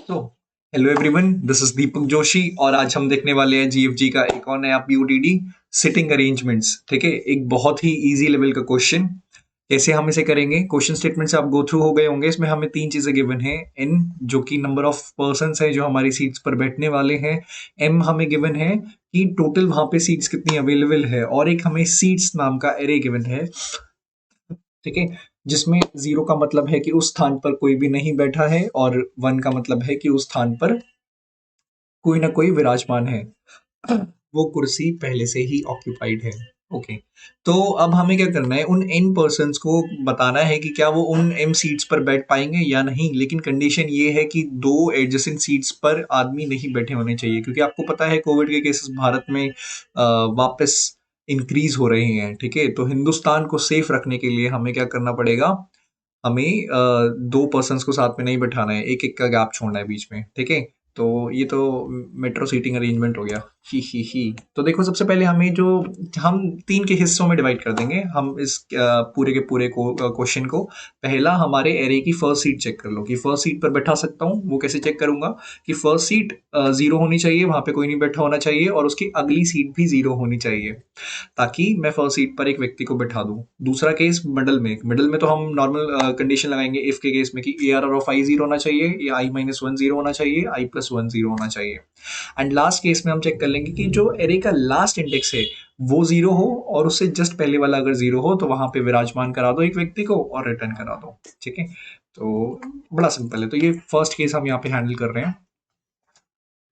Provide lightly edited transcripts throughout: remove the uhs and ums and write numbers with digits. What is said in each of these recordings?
तो hello everyone, this is Deepak Joshi और आज हम देखने वाले हैं जीएफजी का एक और नया पीओडीडी सिटिंग अरेंजमेंट्स। ठीक है, एक बहुत ही इजी लेवल का क्वेश्चन। कैसे हम इसे करेंगे? क्वेश्चन स्टेटमेंट से आप गो थ्रू हो गए होंगे। इसमें हमें तीन चीजें गिवन है। एन जो कि नंबर ऑफ पर्सन्स है जो हमारी सीट्स पर बैठने वाले हैं। एम हमें गिवन है कि टोटल वहां पे सीट्स कितनी अवेलेबल है, और एक हमें सीट्स नाम का एरे गिवन है। ठीक है, जिसमें जीरो का मतलब है कि उस स्थान पर कोई भी नहीं बैठा है, और वन का मतलब है कि उस स्थान पर कोई ना कोई विराजमान है, वो कुर्सी पहले से ही ऑक्यूपाइड है। ओके, तो अब हमें क्या करना है, उन एन पर्सन्स को बताना है कि क्या वो उन एम सीट्स पर बैठ पाएंगे या नहीं। लेकिन कंडीशन ये है कि दो एडजेसेंट सीट्स पर आदमी नहीं बैठे होने चाहिए, क्योंकि आपको पता है कोविड के केसेस भारत में वापस इंक्रीज हो रहे हैं। ठीक है, तो हिंदुस्तान को सेफ रखने के लिए हमें क्या करना पड़ेगा, हमें दो पर्सन्स को साथ में नहीं बैठाना है, एक एक का गैप छोड़ना है बीच में। ठीक है, तो ये तो मेट्रो सीटिंग अरेंजमेंट हो गया। ही तो देखो, सबसे पहले हमें जो हम तीन के हिस्सों में डिवाइड कर देंगे हम इस पूरे के पूरे क्वेश्चन को। पहला, हमारे एरे की फर्स्ट सीट चेक कर लो कि फर्स्ट सीट पर बैठा सकता हूँ। वो कैसे चेक करूंगा कि फर्स्ट सीट जीरो होनी चाहिए, वहां पे कोई नहीं बैठा होना चाहिए, और उसकी अगली सीट भी जीरो होनी चाहिए, ताकि मैं फर्स्ट सीट पर एक व्यक्ति को बैठा दूं। दूसरा केस, मिडल में तो हम नॉर्मल कंडीशन लगाएंगे इफ के केस में कि A R of I zero होना चाहिए, या आई माइनस वन जीरो होना चाहिए, आई प्लस वन जीरो होना चाहिए। एंड लास्ट केस में हम चेक कर लेंगे कि जो एरे का लास्ट इंडेक्स है वो जीरो हो, और उससे जस्ट पहले वाला अगर जीरो हो तो वहां पे विराजमान करा दो एक व्यक्ति को और रिटर्न करा दो। ठीक है, तो बड़ा सिंपल है। तो ये फर्स्ट केस हम यहाँ पे हैंडल कर रहे हैं।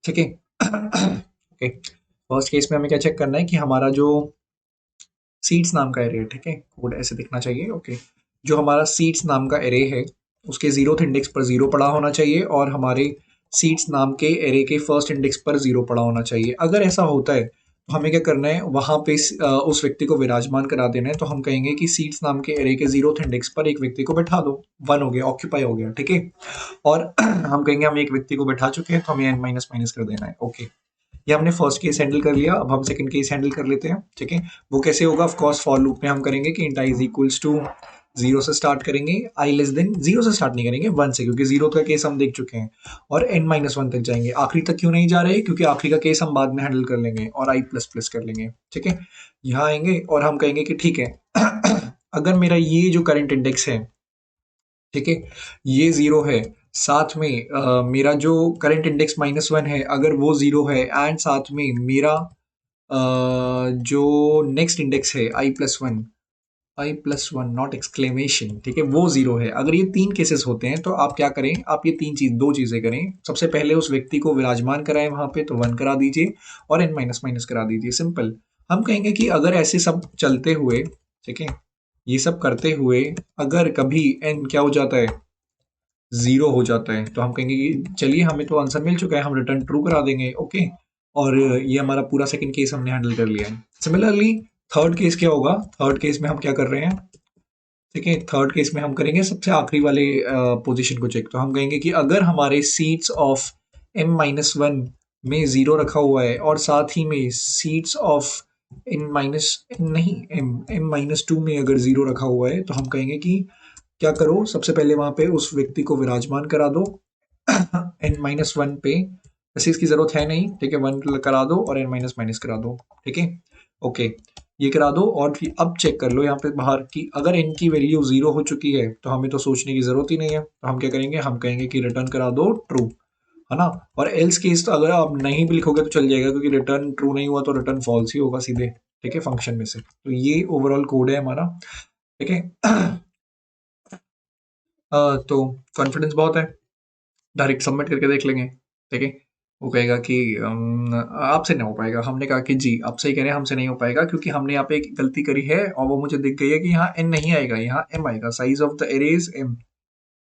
ठीक है, ओके, फर्स्ट केस में हमें क्या चेक करना है कि हमारा जो सीड्स नाम का एरे है, ठीक है, कोड ऐसे दिखना चाहिए। ओके, जो हमारा सीड्स नाम का एरे है उसके जीरोथ इंडेक्स पर जीरो पड़ा होना चाहिए, और हमारे सीड्स नाम के एरे के फर्स्ट इंडेक्स पर जीरो पड़ा होना चाहिए। अगर ऐसा होता है तो हमें क्या करना है, वहां पे उस व्यक्ति को विराजमान करा देना है। तो हम कहेंगे कि सीड्स नाम के एरे के जीरोथ इंडेक्स पर एक व्यक्ति को बैठा दो। वन हो गया, ऑक्यूपाई हो गया। ठीक है, और हम कहेंगे हम एक व्यक्ति को बैठा चुके हैं, तो हमें एन माइनस माइनस कर देना है। ओके, ये हमने फर्स्ट केस हैंडल कर लिया। अब हम सेकंड केस हैंडल कर लेते हैं। ठीक है, वो कैसे होगा, ऑफ कोर्स फॉर लूप में हम करेंगे कि int I is equals to zero से स्टार्ट करेंगे, आई लेस देन जीरो से स्टार्ट नहीं करेंगे, वन से, क्योंकि जीरो का केस हम देख चुके हैं, और एन माइनस वन तक जाएंगे। आखिरी तक क्यों नहीं जा रहे, क्योंकि आखिरी का केस हम बाद में हैंडल कर लेंगे और आई प्लस प्लस कर लेंगे। ठीक है, यहाँ आएंगे और हम कहेंगे कि ठीक है, अगर मेरा ये जो करंट इंडेक्स है, ठीक है, ये जीरो है, साथ में मेरा जो करंट इंडेक्स माइनस वन है अगर वो जीरो है, एंड साथ में मेरा जो नेक्स्ट इंडेक्स है आई प्लस वन नॉट एक्सक्लेमेशन, ठीक है, वो जीरो है। अगर ये तीन केसेस होते हैं तो आप क्या करें, आप ये दो चीजें करें। सबसे पहले उस व्यक्ति को विराजमान कराएं वहां पे, तो वन करा दीजिए और एन माइनस माइनस करा दीजिए। सिंपल। हम कहेंगे कि अगर ऐसे सब चलते हुए, ठीक है, ये सब करते हुए अगर कभी एन क्या हो जाता है, जीरो हो जाता है, तो हम कहेंगे कि चलिए हमें तो आंसर मिल चुका है, हम रिटर्न ट्रू करा देंगे। ओके, और ये हमारा पूरा सेकंड केस हमने हैंडल कर लिया है। सिमिलरली थर्ड केस क्या होगा, थर्ड केस में हम क्या कर रहे हैं, ठीक है, थर्ड केस में हम करेंगे सबसे आखिरी वाले पोजीशन को चेक। तो हम कहेंगे कि अगर हमारे seats of M minus one में जीरो रखा हुआ है, और साथ ही में सीट्स ऑफ एन माइनस नहीं एम एम माइनस टू में अगर जीरो रखा हुआ है, तो हम कहेंगे कि क्या करो, सबसे पहले वहां पे उस व्यक्ति को विराजमान करा दो एन माइनस वन पे। वैसे इसकी जरूरत है नहीं, ठीक है, वन करा दो और एन माइनस माइनस करा दो। ठीक है, ओके, ये करा दो। और फिर अब चेक कर लो यहाँ पे बाहर की, अगर n की वैल्यू जीरो हो चुकी है तो हमें तो सोचने की जरूरत ही नहीं है। तो हम क्या करेंगे, हम कहेंगे कि रिटर्न करा दो ट्रू, है ना। और एल्स केस तो अगर आप नहीं भी लिखोगे तो चल जाएगा, क्योंकि रिटर्न ट्रू नहीं हुआ तो रिटर्न फॉल्स ही होगा सीधे। ठीक है, फंक्शन में से। तो ये ओवरऑल कोड है हमारा। ठीक है, तो कॉन्फिडेंस बहुत है, डायरेक्ट सबमिट करके देख लेंगे। ठीक है, वो कहेगा कि आपसे नहीं हो पाएगा। हमने कहा कि जी आप सही कह रहे हैं, हमसे नहीं हो पाएगा, क्योंकि हमने यहाँ पे एक गलती करी है, और वो मुझे दिख गई है कि यहाँ एन नहीं आएगा, यहाँ एम आएगा, size of the array is M.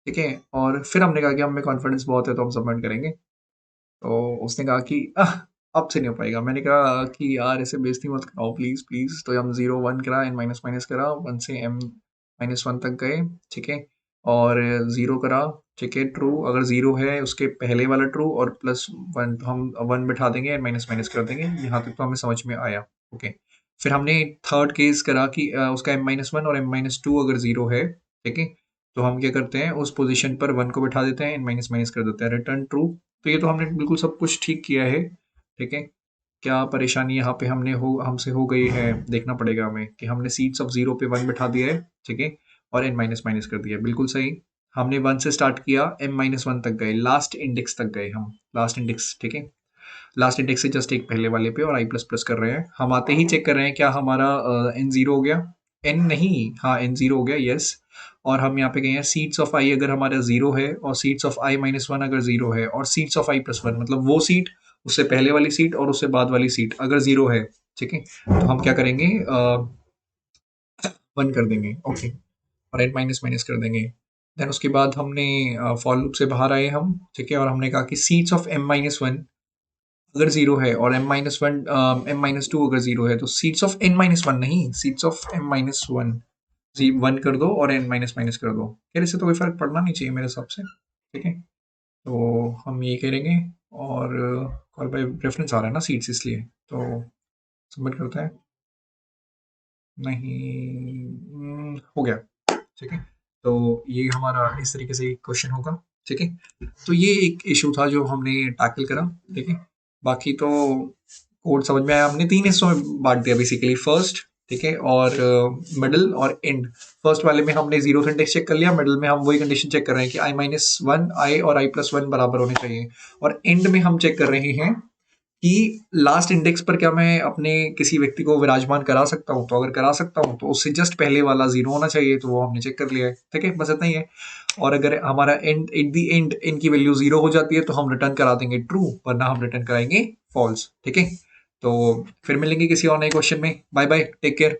ठीक है, और फिर हमने कहा कि हमें कॉन्फिडेंस बहुत है तो हम सबमिट करेंगे। तो उसने कहा कि अब से नहीं हो पाएगा। मैंने कहा कि यार ऐसे बेइज्जती मत कराओ प्लीज प्लीज। तो हम जीरो वन करा, एन माइनस माइनस करा, वन से एम माइनस वन तक गए। ठीक है, और जीरो करा, ठीक है, ट्रू। अगर जीरो है उसके पहले वाला ट्रू, और प्लस वन तो हम वन बैठा देंगे, एन माइनस माइनस कर देंगे। यहाँ तक तो हमें समझ में आया। ओके, फिर हमने थर्ड केस करा कि उसका एम माइनस वन और एम माइनस टू अगर जीरो है, ठीक है, तो हम क्या करते हैं, उस पोजीशन पर 1 को बिठा देते हैं, n माइनस माइनस कर देते हैं, रिटर्न ट्रू। तो ये तो हमने बिल्कुल सब कुछ ठीक किया है, ठीक है। क्या परेशानी यहाँ पे हमसे हो गई है, देखना पड़ेगा हमें कि हमने सीट्स ऑफ 0 पे 1 बिठा दिया है, ठीक है, और n माइनस माइनस कर दिया, बिल्कुल सही। हमने 1 से स्टार्ट किया, m माइनस 1 तक गए, लास्ट इंडेक्स तक गए हम, लास्ट इंडेक्स, ठीक है। लास्ट इंडेक्स से जस्ट एक पहले वाले पे और i प्लस प्लस कर रहे हैं। हम आते ही चेक कर रहे हैं क्या हमारा n जीरो हो गया, n नहीं, हाँ n जीरो हो गया, यस। और हम यहाँ पे गए हैं सीट्स ऑफ i अगर हमारा जीरो है, और seats of i minus one अगर जीरो है, और seats of i plus one मतलब वो सीट, उससे पहले वाली सीट और उससे बाद वाली सीट अगर जीरो है, ठीक है, तो हम क्या करेंगे, 1 कर देंगे, ओके, और n माइनस माइनस कर देंगे। देन उसके बाद हमने फॉर लूप से बाहर आए हम, ठीक है, और हमने कहा कि seats of m minus one अगर जीरो है और m minus one m minus two अगर जीरो है, तो seats of n minus one नहीं, seats of m minus one 1 कर दो और n माइनस माइनस कर दो। यार इससे तो कोई फर्क पड़ना नहीं चाहिए मेरे हिसाब से, ठीक है। तो हम ये करेंगे, और कॉल बाय रेफरेंस आ रहा है ना सीट्स, इसलिए तो सबमिट करते हैं। नहीं, हो गया, ठीक है। तो ये हमारा इस तरीके से क्वेश्चन होगा, ठीक है। तो ये एक इशू था जो हमने टैकल करा, ठीक है। बाकी तो कोड समझ में आया, हमने 3 हिस्सों में बांट दिया बेसिकली, फर्स्ट, ठीक है, और मिडल और एंड। फर्स्ट वाले में हमने जीरो इंडेक्स चेक कर लिया, मिडल में हम वही कंडीशन चेक कर रहे हैं कि i माइनस वन आई और i प्लस वन बराबर होने चाहिए, और एंड में हम चेक कर रहे हैं कि लास्ट इंडेक्स पर क्या मैं अपने किसी व्यक्ति को विराजमान करा सकता हूँ, तो अगर करा सकता हूँ तो उससे जस्ट पहले वाला जीरो होना चाहिए, तो वो हमने चेक कर लिया है, ठीक है, बस इतना ही है। और अगर हमारा एंड एट द एंड इनकी वैल्यू जीरो हो जाती है तो हम रिटर्न करा देंगे ट्रू, वरना हम रिटर्न कराएंगे फॉल्स, ठीक है। तो फिर मिलेंगे किसी और नए क्वेश्चन में, बाय बाय, टेक केयर।